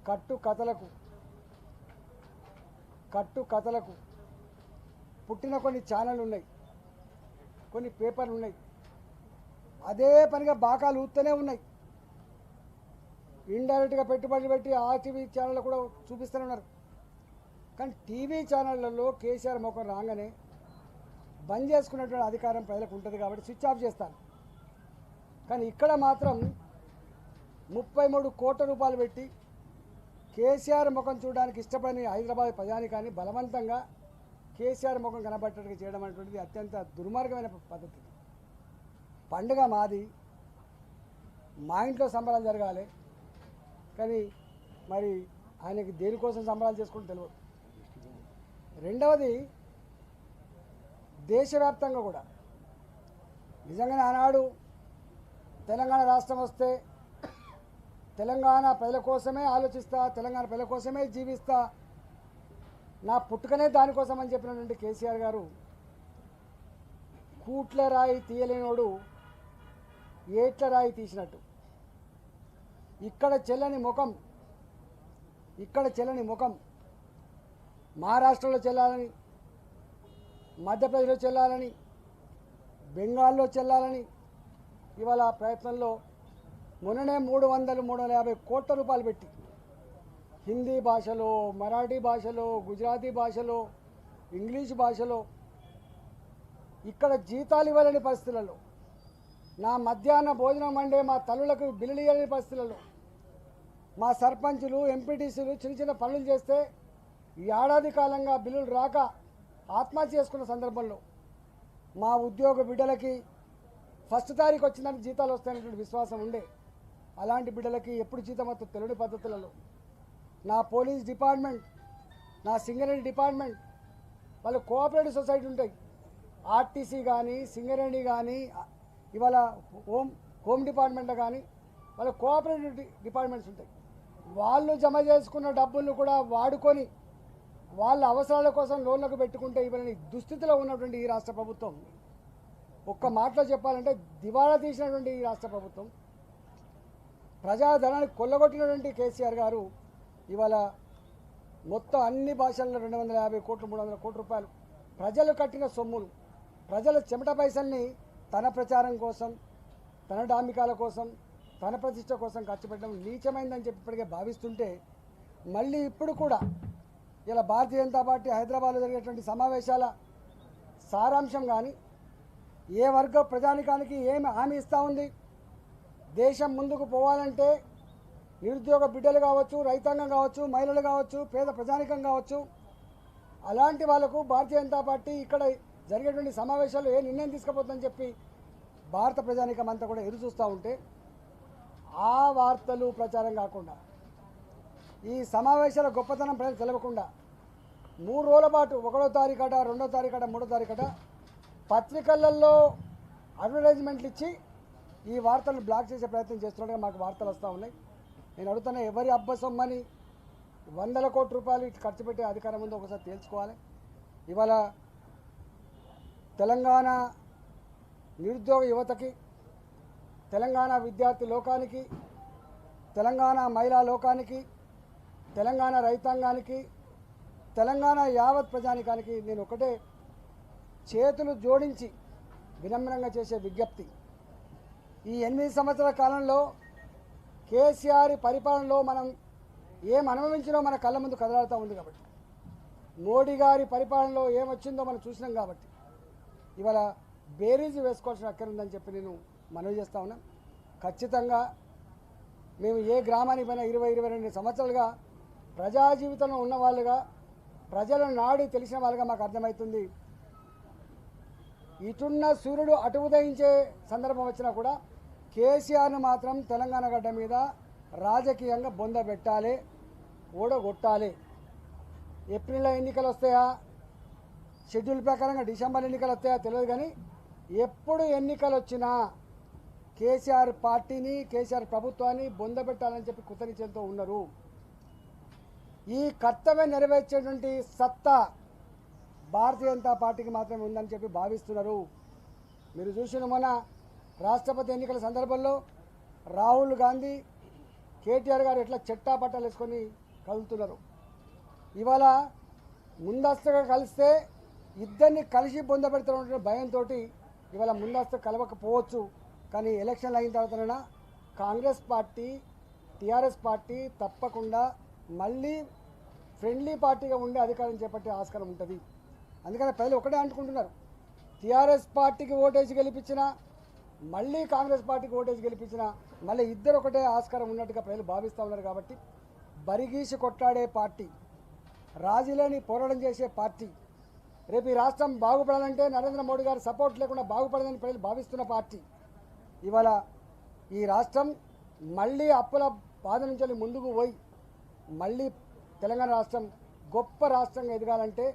కట్టు కథలకు పుట్టిన కొన్ని ఛానళ్ళు ఉన్నాయి, కొన్ని పేపర్లు ఉన్నాయి, అదే పనిగా బాకాలు ఊస్తూనే ఉన్నాయి. ఇండైరెక్ట్గా పెట్టుబడులు పెట్టి ఆ టీవీ ఛానళ్ళు కూడా చూపిస్తూనే ఉన్నారు. కానీ టీవీ ఛానళ్ళల్లో కేసీఆర్ ముఖం రాగానే బంద్ చేసుకున్నటువంటి అధికారం ప్రజలకు ఉంటుంది కాబట్టి స్విచ్ ఆఫ్ చేస్తాను. కానీ ఇక్కడ మాత్రం 33 కోట్ల రూపాయలు పెట్టి కేసీఆర్ ముఖం చూడడానికి ఇష్టపడని హైదరాబాద్ ప్రజానికాన్ని బలవంతంగా కేసీఆర్ ముఖం కనబట్టేట్టుగా చేయడం అనేటువంటిది అత్యంత దుర్మార్గమైన పద్ధతి. పండుగ మాది, మా ఇంట్లో సంబరాలు జరగాలి, కానీ మరి ఆయనకి దేనికోసం సంబరాలు చేసుకుంటూ తెలియదు. రెండవది, దేశవ్యాప్తంగా కూడా నిజంగానే ఆనాడు తెలంగాణ రాష్ట్రం వస్తే తెలంగాణ ప్రజల కోసమే ఆలోచిస్తా, తెలంగాణ ప్రజల కోసమే జీవిస్తా, నా పుట్టుకనే దానికోసం అని చెప్పినటువంటి కేసీఆర్ గారు కూట్ల రాయి తీయలేనోడు ఏట్ల రాయి తీసినట్టు ఇక్కడ చెల్లని ముఖం మహారాష్ట్రలో చెల్లాలని, మధ్యప్రదేశ్లో చెల్లాలని, బెంగాల్లో చెల్లాలని ఇవాళ ప్రయత్నంలో మొన్ననే 350 కోట్ల రూపాయలు పెట్టి హిందీ భాషలో, మరాఠీ భాషలో, గుజరాతీ భాషలో, ఇంగ్లీష్ భాషలో ఇక్కడ జీతాలు ఇవ్వాలని పరిస్థితులలో, నా మధ్యాహ్న భోజనం వండే మా తల్లులకు బిల్లులు ఇవ్వాలని పరిస్థితులలో, మా సర్పంచులు, ఎంపీటీసీలు చిన్న పనులు చేస్తే ఏడాది కాలంగా బిల్లులు రాక ఆత్మహత్య చేసుకున్న సందర్భంలో మా ఉద్యోగ బిడ్డలకి ఫస్ట్ తారీఖు వచ్చిందని జీతాలు వస్తాయనేటువంటి విశ్వాసం ఉండే, అలాంటి బిడ్డలకి ఎప్పుడు జీతం వస్తుంది తెలియని పద్ధతులలో నా పోలీస్ డిపార్ట్మెంట్, నా సింగరేణి డిపార్ట్మెంట్, వాళ్ళు కోఆపరేటివ్ సొసైటీ ఉంటాయి, ఆర్టీసీ కానీ సింగరేణి కానీ ఇవాళ హోమ్ డిపార్ట్మెంట్లో కానీ వాళ్ళ కోఆపరేటివ్ డిపార్ట్మెంట్స్ ఉంటాయి. వాళ్ళు జమ చేసుకున్న డబ్బులను కూడా వాడుకొని వాళ్ళ అవసరాల కోసం లోన్లకు పెట్టుకుంటే ఇవన్నీ దుస్థితిలో ఉన్నటువంటి ఈ రాష్ట్ర ప్రభుత్వం, ఒక్క మాటలో చెప్పాలంటే దివాళా తీసినటువంటి ఈ రాష్ట్ర ప్రభుత్వం, ప్రజాధనాన్ని కొల్లగొట్టినటువంటి కేసీఆర్ గారు ఇవాళ మొత్తం అన్ని భాషల్లో 250 కోట్లు 300 కోట్ల రూపాయలు ప్రజలు కట్టిన సొమ్ములు, ప్రజల చెమట పైసల్ని తన ప్రచారం కోసం, తన డాంబికాల కోసం, తన ప్రతిష్ట కోసం ఖర్చు పెట్టడం నీచమైందని చెప్పి ఇప్పటికే భావిస్తుంటే, మళ్ళీ ఇప్పుడు కూడా ఇలా భారతీయ జనతా పార్టీ హైదరాబాద్లో జరిగేటువంటి సమావేశాల సారాంశం కానీ ఏ వర్గ ప్రజానికానికి ఏమి హామీ ఇస్తూ ఉంది, దేశం ముందుకు పోవాలంటే నిరుద్యోగ బిడ్డలు కావచ్చు, రైతాంగం కావచ్చు, మహిళలు కావచ్చు, పేద ప్రజానికం కావచ్చు, అలాంటి వాళ్లకు భారతీయ జనతా పార్టీ ఇక్కడ జరిగేటువంటి సమావేశాల్లో ఏ నిర్ణయం తీసుకుపోతుందని చెప్పి భారత ప్రజానికం అంతా కూడా ఎదురు చూస్తూ ఉంటే, ఆ వార్తలు ప్రచారం కాకుండా, ఈ సమావేశాల గొప్పతనం ప్రజలు తెలవకుండా 3 రోజుల పాటు 1వ తారీఖట, 2వ తారీఖట, 3వ తారీఖట పత్రికలలో అడ్వర్టైజ్మెంట్లు ఇచ్చి ఈ వార్తలను బ్లాక్ చేసే ప్రయత్నం చేస్తున్నట్టుగా మాకు వార్తలు వస్తూ ఉన్నాయి. నేను అడుగుతున్నా, ఎవరి అబ్బసొమ్మని 100 కోట్ల రూపాయలు ఇటు ఖర్చు పెట్టే అధికారం ఉందో ఒకసారి తేల్చుకోవాలి. ఇవాళ తెలంగాణ నిరుద్యోగ యువతకి, తెలంగాణ విద్యార్థి లోకానికి, తెలంగాణ మహిళా లోకానికి, తెలంగాణ రైతాంగానికి, తెలంగాణ యావత్ ప్రజానికానికి నేను ఒకటే చేతులు జోడించి వినమ్రంగా చేసే విజ్ఞప్తి, ఈ 8 సంవత్సరాల కాలంలో కేసీఆర్ పరిపాలనలో మనం ఏం అనుభవించినో మన కళ్ళ ముందు కదలాడుతూ ఉంది కాబట్టి, మోడీ గారి పరిపాలనలో ఏమొచ్చిందో మనం చూసినాం కాబట్టి ఇవాళ బేరీజు వేసుకోవాల్సిన అక్కర ఉందని చెప్పి నేను మనవి చేస్తూ ఉన్నాం. ఖచ్చితంగా మేము ఏ గ్రామానికి పోయినా 20-22 సంవత్సరాలుగా ప్రజా జీవితంలో ఉన్న వాళ్ళుగా, ప్రజల నాడి తెలిసిన వాళ్ళుగా మాకు అర్థమవుతుంది. ఇటున్న సూర్యుడు అటు ఉదయించే సందర్భం వచ్చినా కూడా కేసీఆర్ను మాత్రం తెలంగాణ గడ్డ మీద రాజకీయంగా బొంద పెట్టాలి, ఓడగొట్టాలి. ఏప్రిల్లో ఎన్నికలు వస్తాయా, షెడ్యూల్ ప్రకారంగా డిసెంబర్ ఎన్నికలు వస్తాయా తెలియదు, కానీ ఎప్పుడు ఎన్నికలు వచ్చినా కేసీఆర్ పార్టీని, కేసీఆర్ ప్రభుత్వాన్ని బొంద పెట్టాలని చెప్పి కృతనిశ్చయంతో ఉన్నారు. ఈ కర్తవ్యం నెరవేర్చేటువంటి సత్తా భారతీయ జనతా పార్టీకి మాత్రమే ఉందని చెప్పి భావిస్తున్నారు. మీరు చూసిన మొన్న రాష్ట్రపతి ఎన్నికల సందర్భంలో రాహుల్ గాంధీ కేటీఆర్ గారు ఎట్లా చెట్టా పట్టాలు వేసుకొని కదులుతున్నారు. ఇవాళ ముందస్తుగా కలిస్తే ఇద్దరిని కలిసి పొందబెడుతున్న భయంతో ఇవాళ ముందస్తు కలవకపోవచ్చు. కానీ ఎలక్షన్లు అయిన తర్వాతనైనా కాంగ్రెస్ పార్టీ టీఆర్ఎస్ పార్టీ తప్పకుండా మళ్ళీ ఫ్రెండ్లీ పార్టీగా ఉండే అధికారం చేపట్టే ఆస్కారం ఉంటుంది. అందుకని ప్రజలు ఒకటే అనుకుంటున్నారు, టీఆర్ఎస్ పార్టీకి ఓటేసి గెలిపించినా మళ్ళీ కాంగ్రెస్ పార్టీకి ఓటేసి గెలిపించినా మళ్ళీ ఇద్దరు ఒకటే ఆస్కారం ఉన్నట్టుగా ప్రజలు భావిస్తూ ఉన్నారు. కాబట్టి బరిగీసి కొట్లాడే పార్టీ, రాజీలేని పోరాటం చేసే పార్టీ, రేపు ఈ రాష్ట్రం బాగుపడాలంటే నరేంద్ర మోడీ గారి సపోర్ట్ లేకుండా బాగుపడదని ప్రజలు భావిస్తున్న పార్టీ. ఇవాళ ఈ రాష్ట్రం మళ్ళీ అప్పుల బాధ నుంచి ముందుకు పోయి మళ్ళీ తెలంగాణ రాష్ట్రం గొప్ప రాష్ట్రంగా ఎదగాలంటే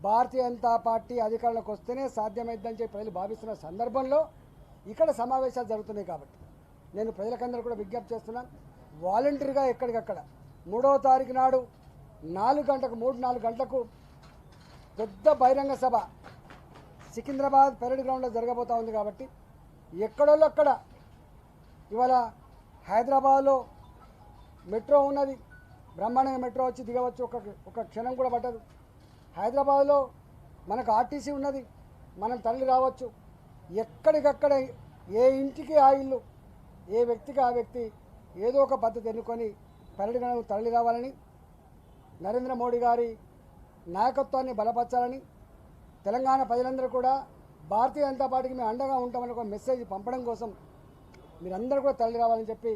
భారతీయ జనతా పార్టీ అధికారంలోకి వస్తేనే సాధ్యమైందని చెప్పి ప్రజలు భావిస్తున్న సందర్భంలో ఇక్కడ సమావేశాలు జరుగుతున్నాయి. కాబట్టి నేను ప్రజలకందరూ కూడా విజ్ఞప్తి చేస్తున్నాను, వాలంటరీగా ఎక్కడికక్కడ 3వ తారీఖు నాడు 3-4 గంటలకు పెద్ద బహిరంగ సభ సికింద్రాబాద్ పెరేడ్ గ్రౌండ్లో జరగబోతూ ఉంది. కాబట్టి ఎక్కడోళ్ళు అక్కడ ఇవాళ హైదరాబాద్లో మెట్రో ఉన్నది, బ్రహ్మాండంగా మెట్రో వచ్చి దిగవచ్చు, ఒక క్షణం కూడా పట్టదు. హైదరాబాద్లో మనకు ఆర్టీసీ ఉన్నది, మనం తరలి రావచ్చు. ఎక్కడికక్కడ ఏ ఇంటికి ఆ ఇల్లు, ఏ వ్యక్తికి ఆ వ్యక్తి ఏదో ఒక పద్ధతి ఎన్నుకొని పర్యటనకు తరలి రావాలని, నరేంద్ర మోడీ గారి నాయకత్వాన్ని బలపరచాలని, తెలంగాణ ప్రజలందరూ కూడా భారతీయ జనతా పార్టీకి మేము అండగా ఉంటామని ఒక మెసేజ్ పంపడం కోసం మీరందరూ కూడా తరలి రావాలని చెప్పి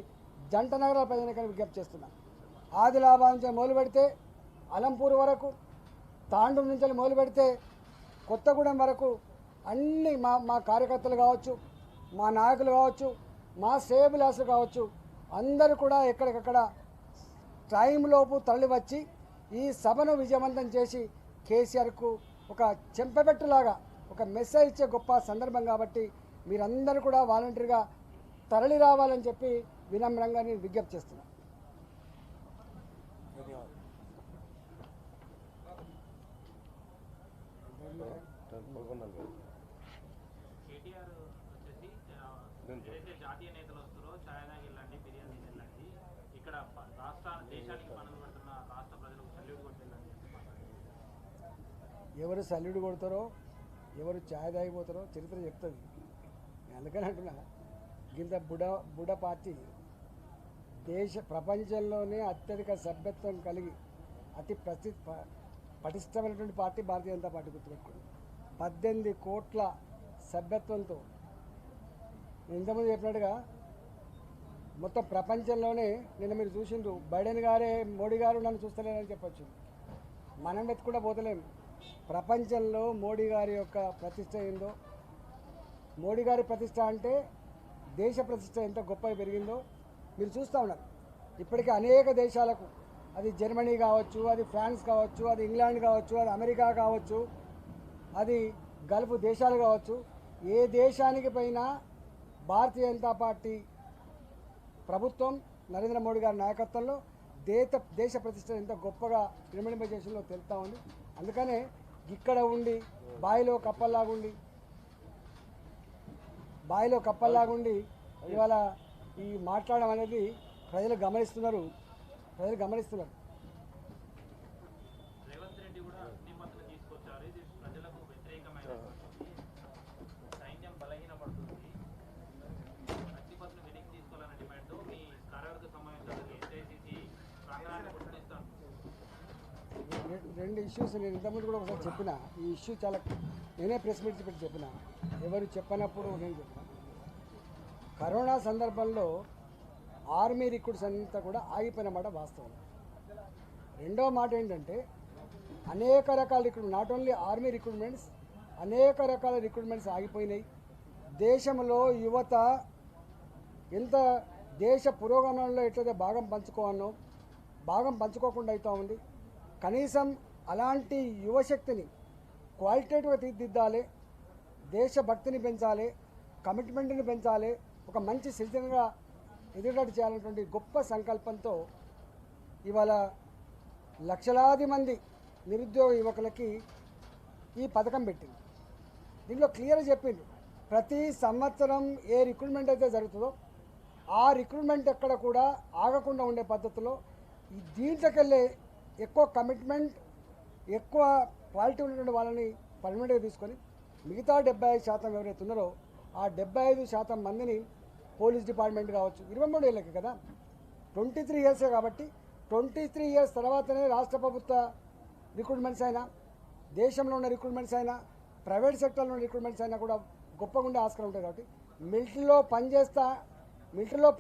జంట నగరాల ప్రజలకి విజ్ఞప్తి చేస్తున్నాం. ఆదిలాబాద్ నుంచి మొదలు పెడితే అలంపూర్ వరకు, తాండూరు నుంచి మొదలు పెడితే కొత్తగూడెం వరకు అన్ని మా కార్యకర్తలు కావచ్చు, మా నాయకులు కావచ్చు, మా శ్రేయోభిలాషులు కావచ్చు, అందరూ కూడా ఎక్కడికక్కడ టైంలోపు తరలి వచ్చి ఈ సభను విజయవంతం చేసి కేసీఆర్కు ఒక చెంపబెట్టులాగా ఒక మెసేజ్ ఇచ్చే గొప్ప సందర్భం. కాబట్టి మీరందరూ కూడా వాలంటరీగా తరలి రావాలని చెప్పి వినమ్రంగా నేను విజ్ఞప్తి చేస్తున్నాను. జాతీయ నేతలు వస్తారో ఛాయ్ వెళ్ళండి, బిర్యానీ వెళ్ళండి, ఇక్కడ రాష్ట్ర దేశానికి పనులు పడుతున్న రాష్ట్ర ప్రజలకు సల్యూట్ కొట్టండి. ఎవరు సల్యూట్ కొడతారో, ఎవరు ఛాయ్ తాగిపోతారో చరిత్ర చెప్తుంది. నేను అందుకని అంటున్నా, ఇంత బుడ పార్టీ ప్రపంచంలోనే అత్యధిక సభ్యత్వం కలిగి అతి పటిష్టమైనటువంటి పార్టీ భారతీయ జనతా పార్టీ. గుర్తుపెట్టుకోండి, 18 కోట్ల సభ్యత్వంతో. నేను ఇంతకుముందు చెప్పినట్టుగా మొత్తం ప్రపంచంలోనే నిన్న మీరు చూసిండ్రు, బైడెన్ గారే మోడీ గారు నన్ను చూస్తలేరని చెప్పొచ్చు. మనం వెతుకుండా పోతలేము. ప్రపంచంలో మోడీ గారి యొక్క ప్రతిష్ట ఏందో, మోడీ గారి ప్రతిష్ట అంటే దేశ ప్రతిష్ట ఎంత గొప్పగా పెరిగిందో మీరు చూస్తూ ఉన్నారు. ఇప్పటికీ అనేక దేశాలకు, అది జర్మనీ కావచ్చు, అది ఫ్రాన్స్ కావచ్చు, అది ఇంగ్లాండ్ కావచ్చు, అది అమెరికా కావచ్చు, అది గల్ఫ్ దేశాలు కావచ్చు, ఏ దేశానికి పోయినా భారతీయ జనతా పార్టీ ప్రభుత్వం నరేంద్ర మోడీ గారి నాయకత్వంలో దేశ ప్రతిష్ట ఎంత గొప్పగా నిర్మింపజేషన్లో తెలుస్తూ ఉంది. అందుకనే ఇక్కడ ఉండి బాయిలో కప్పల్లాగుండి ఇవాళ ఈ మాట్లాడడం అనేది ప్రజలు గమనిస్తున్నారు. రేవంత్ రెడ్డి కూడా అగ్నిపత్రం తీసుకొచ్చారు, ఇది ప్రజలకు వ్యతిరేకమైన సైన్యం బలహీనపడుతుంది, అగ్నిపత్రం వెనక్కి తీసుకోవాలనే డిమాండ్ మీ కార్యవర్గ సమావేశాలకు ఎస్ఐసిసి ప్రాంగణాన్ని గుర్తిస్తాను. 2 ఇష్యూస్ నేను ఇంతకుముందు కూడా ఒకసారి చెప్పిన. ఈ ఇష్యూ చాలా నేనే ప్రెస్ మీట్ పెట్టి చెప్పిన, ఎవరు చెప్పనప్పుడు నేను చెప్పిన. కరోనా సందర్భంలో ఆర్మీ రిక్రూట్స్ అంతా కూడా ఆగిపోయిన మాట వాస్తవం. రెండవ మాట ఏంటంటే అనేక రకాల recruitment, not only army recruitments, అనేక రకాల రిక్రూట్మెంట్స్ ఆగిపోయినాయి. దేశంలో యువత ఎంత దేశ పురోగమనంలో ఎట్లయితే భాగం పంచుకోకుండా అవుతూ ఉంది. కనీసం అలాంటి యువశక్తిని క్వాలిటేటివ్గా తీర్చిదిద్దాలి, దేశభక్తిని పెంచాలి, కమిట్మెంట్ని పెంచాలి, ఒక మంచి సిటిజన్గా ఎదుగుదల చేయాలనేటువంటి గొప్ప సంకల్పంతో ఇవాళ లక్షలాది మంది నిరుద్యోగ యువకులకి ఈ పథకం పెట్టింది. దీంట్లో క్లియర్గా చెప్పింది, ప్రతి సంవత్సరం ఏ రిక్రూట్మెంట్ అయితే జరుగుతుందో ఆ రిక్రూట్మెంట్ ఎక్కడ కూడా ఆగకుండా ఉండే పద్ధతిలో దీంట్లోకెళ్ళే ఎక్కువ కమిట్మెంట్ ఎక్కువ క్వాలిటీ ఉన్నటువంటి వాళ్ళని పర్మనెంట్గా తీసుకొని మిగతా 75% ఎవరైతే ఉన్నారో ఆ 75% మందిని పోలీస్ డిపార్ట్మెంట్ కావచ్చు 23 ఏళ్ళకి కదా 23 ఇయర్సే కాబట్టి 23 ఇయర్స్ తర్వాతనే రాష్ట్ర ప్రభుత్వ రిక్రూట్మెంట్స్ అయినా దేశంలో ఉన్న రిక్రూట్మెంట్స్ అయినా ప్రైవేట్ సెక్టర్లో ఉన్న రిక్రూట్మెంట్స్ అయినా కూడా గొప్పగా ఉండే ఆస్కారం ఉంటుంది కాబట్టి మిలిటరీలో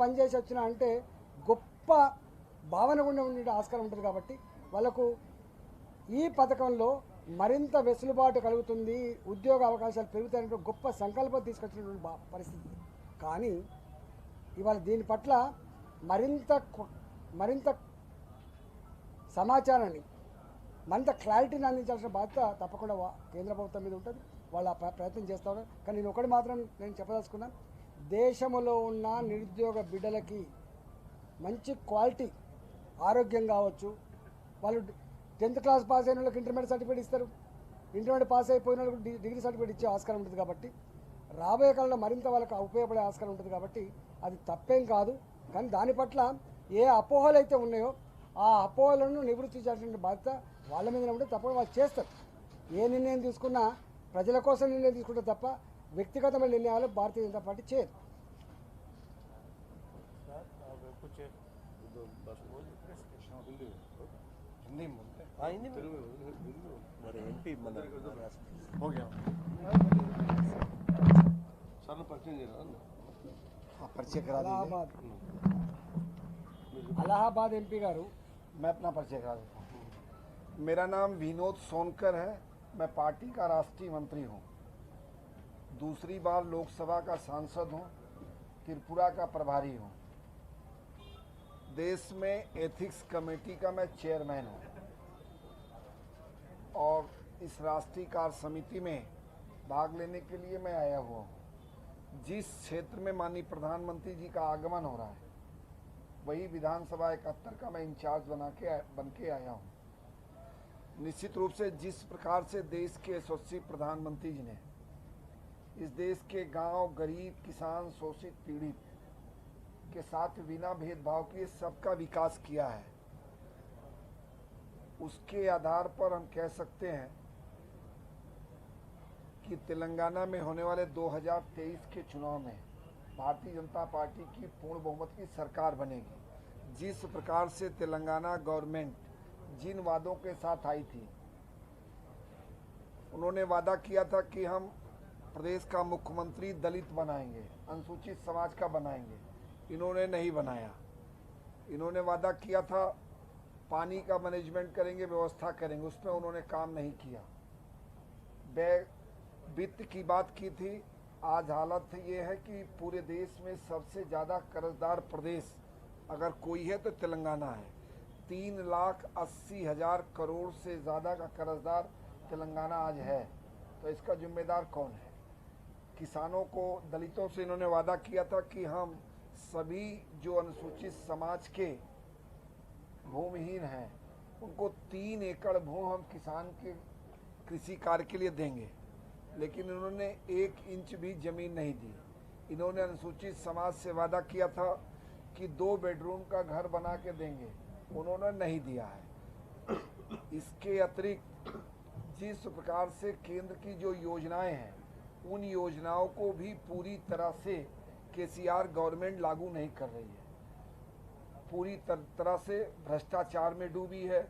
పనిచేసి వచ్చిన అంటే గొప్ప భావన కూడా ఉండే ఆస్కారం ఉంటుంది కాబట్టి వాళ్ళకు ఈ పథకంలో మరింత వెసులుబాటు కలుగుతుంది, ఉద్యోగ అవకాశాలు పెరుగుతాయనే గొప్ప సంకల్పం తీసుకొచ్చినటువంటి పరిస్థితి. కానీ ఇవాళ దీని పట్ల మరింత సమాచారాన్ని మరింత క్లారిటీని అందించాల్సిన బాధ్యత తప్పకుండా కేంద్ర ప్రభుత్వం మీద ఉంటుంది. వాళ్ళు ఆ ప్రయత్నం చేస్తూ ఉన్నారు. కానీ నేను ఒకటి మాత్రం నేను చెప్పదలుచుకున్నాను, దేశంలో ఉన్న నిరుద్యోగ బిడ్డలకి మంచి క్వాలిటీ ఆరోగ్యం కావచ్చు, వాళ్ళు 10th క్లాస్ పాస్ అయిన వాళ్ళకి ఇంటర్మీడియట్ సర్టిఫికేట్ ఇస్తారు, ఇంటర్మీడియట్ పాస్ అయిపోయిన వాళ్ళకి డిగ్రీ సర్టిఫికేట్ ఇచ్చే ఆస్కారం ఉంటుంది. కాబట్టి రాబోయే కాలంలో మరింత వాళ్ళకి ఉపయోగపడే ఆస్కారం ఉంటుంది. కాబట్టి అది తప్పేం కాదు. కానీ దాని పట్ల ఏ అపోహలు అయితే ఉన్నాయో ఆ అపోహలను నివృత్తి చేయాల్సిన బాధ్యత వాళ్ళ మీద ఉంటే తప్పకుండా వాళ్ళు చేస్తారు. ఏ నిర్ణయం తీసుకున్నా ప్రజల కోసం నిర్ణయం తీసుకుంటే తప్ప వ్యక్తిగతమైన నిర్ణయాలు భారతీయ జనతా పార్టీ చేయదు. हो गया परिचय करा दीजिए। अलाहाबाद एमपी गारू मैं अपना परिचय करा देता हूँ। मेरा नाम विनोद सोनकर है। मैं पार्टी का राष्ट्रीय मंत्री हूँ, दूसरी बार लोकसभा का सांसद हूँ, त्रिपुरा का प्रभारी हूँ, देश में एथिक्स कमेटी का मैं चेयरमैन हूँ और इस राष्ट्रीय कार्य समिति में भाग लेने के लिए मैं आया हुआ हूँ। जिस क्षेत्र में माननीय प्रधानमंत्री जी का आगमन हो रहा है वही विधानसभा 71 का मैं इंचार्ज बन के आया हूँ। निश्चित रूप से जिस प्रकार से देश के यशस्वी प्रधानमंत्री जी ने इस देश के गांव, गरीब, किसान, शोषित, पीड़ित के साथ बिना भेदभाव किए सबका विकास किया है, उसके आधार पर हम कह सकते हैं कि तेलंगाना में होने वाले 2023 के चुनाव में भारतीय जनता पार्टी की पूर्ण बहुमत की सरकार बनेगी। जिस प्रकार से तेलंगाना गवर्नमेंट जिन वादों के साथ आई थी, उन्होंने वादा किया था कि हम प्रदेश का मुख्यमंत्री दलित बनाएंगे, अनुसूचित समाज का बनाएंगे, इन्होंने नहीं बनाया। इन्होंने वादा किया था पानी का मैनेजमेंट करेंगे, व्यवस्था करेंगे, उसमें उन्होंने काम नहीं किया। वित्त की बात की थी, आज हालत ये है कि पूरे देश में सबसे ज़्यादा कर्जदार प्रदेश अगर कोई है तो तेलंगाना है। 3,80,000 करोड़ से ज़्यादा का कर्जदार तेलंगाना आज है। तो इसका जिम्मेदार कौन है? किसानों को, दलितों से इन्होंने वादा किया था कि हम सभी जो अनुसूचित समाज के भूमिहीन हैं उनको 3 एकड़ भूमि हम किसान के कृषि कार्य के लिए देंगे, लेकिन इन्होंने 1 इंच भी जमीन नहीं दी। इन्होंने अनुसूचित समाज से वादा किया था कि 2 बेडरूम का घर बना के देंगे, उन्होंने नहीं दिया है। इसके अतिरिक्त जिस प्रकार से केंद्र की जो योजनाएं हैं उन योजनाओं को भी पूरी तरह से केसीआर गवर्नमेंट लागू नहीं कर रही है। पूरी तरह से भ्रष्टाचार में डूबी है,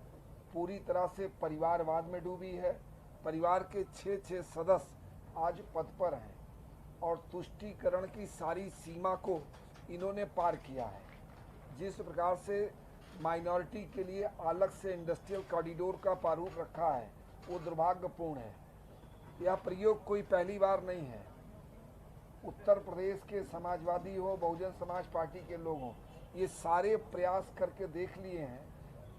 पूरी तरह से परिवारवाद में डूबी है। परिवार के 6 सदस्य आज पद पर हैं और तुष्टीकरण की सारी सीमा को इन्होंने पार किया है। जिस प्रकार से माइनॉरिटी के लिए अलग से इंडस्ट्रियल कॉरिडोर का प्रारूप रखा है वो दुर्भाग्यपूर्ण है। यह प्रयोग कोई पहली बार नहीं है। उत्तर प्रदेश के समाजवादी हो, बहुजन समाज पार्टी के लोग हों, ये सारे प्रयास करके देख लिए हैं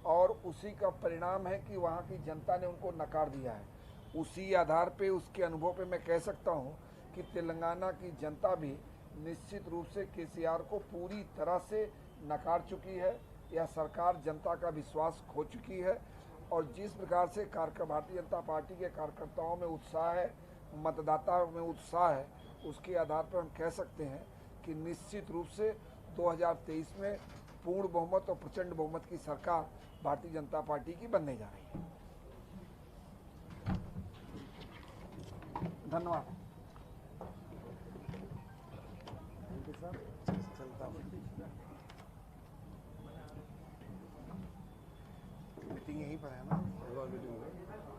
और उसी का परिणाम है कि वहाँ की जनता ने उनको नकार दिया है। उसी आधार पे, उसके अनुभव पे मैं कह सकता हूँ कि तेलंगाना की जनता भी निश्चित रूप से केसीआर को पूरी तरह से नकार चुकी है। यह सरकार जनता का विश्वास खो चुकी है और जिस प्रकार से भारतीय जनता पार्टी के कार्यकर्ताओं में उत्साह है, मतदाताओं में उत्साह है, उसके आधार पर हम कह सकते हैं कि निश्चित रूप से 2023 में पूर्ण बहुमत और प्रचंड बहुमत की सरकार भारतीय जनता पार्टी की बनने जा रही है। धन्यवाद। मीटिंग यहीं पर है ना?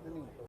नहीं।